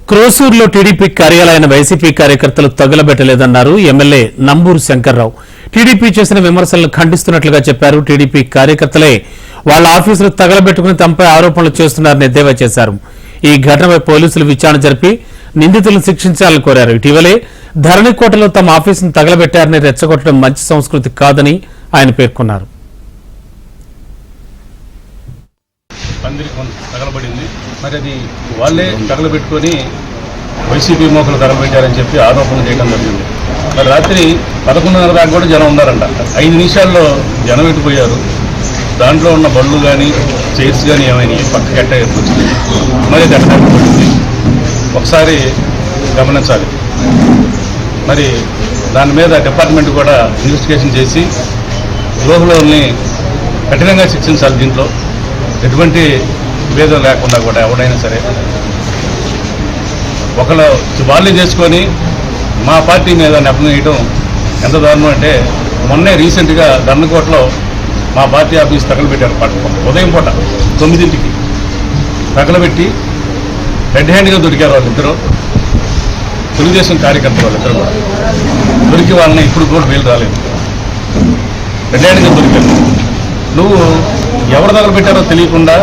క్రోసూరులో TDP కార్యాలయాన్ని YCP కార్యకర్తలు తగులబెట్టలేదన్నారు MLA Namburu Shankarrao. TDP చేసిన విమర్శలను ఖండిస్తున్నట్లుగా చెప్పారు. టీడీపీ కార్యకర్తలే వాళ్ల ఆఫీసులు తగలబెట్టుకుని తమపై ఆరోపణలు చేస్తున్నారని ఎద్దేవా చేశారు. ఈ ఘటనపై పోలీసులు విచారణ జరిపి నిందితులను శిక్షించాలని కోరారు. ఇటీవలే ధరణికోటలో తమ ఆఫీసును తగలబెట్టారని రెచ్చగొట్టడం మంచి సంస్కృతి కాదని ఆయన పేర్కొన్నారు. పందిరి తగలబడింది, మరి అది వాళ్ళే తగలబెట్టుకొని వైసీపీ మోకలు తగలబెట్టారని చెప్పి ఆరోపణలు చేయడం జరిగింది. మరి రాత్రి 11:30 దాకా కూడా జనం ఉన్నారంట. 5 నిమిషాల్లో జనం ఎట్టిపోయారు. దాంట్లో ఉన్న బళ్ళు కానీ చైర్స్ కానీ ఏమైనా పక్కకి వచ్చింది. మరి అది ఎక్కడ పడింది ఒకసారి గమనించాలి. మరి దాని మీద డిపార్ట్మెంట్ కూడా ఇన్వెస్టిగేషన్ చేసి ద్రోహులని కఠినంగా శిక్షించాలి. దీంట్లో ఎటువంటి భేదం లేకుండా కూడా ఎవడైనా సరే ఒకళ్ళు వాళ్ళే చేసుకొని మా పార్టీ మీద నెపం వేయడం ఎంత దారుణం అంటే, మొన్నే రీసెంట్గా ధర్నకోటలో మా పార్టీ ఆఫీస్ తగలబెట్టారు. ఉదయం పూట 9ంటికి తగలబెట్టి రెడ్ హ్యాండ్గా దొరికారు వాళ్ళిద్దరూ. తెలుగుదేశం కార్యకర్తలు వాళ్ళిద్దరు కూడా దొరికి వాళ్ళని ఇప్పుడు కూడా వీలు రాలేదు. రెడ్ హ్యాండ్గా దొరికారు. నువ్వు ఎవరు తగలబెట్టారో తెలియకుండా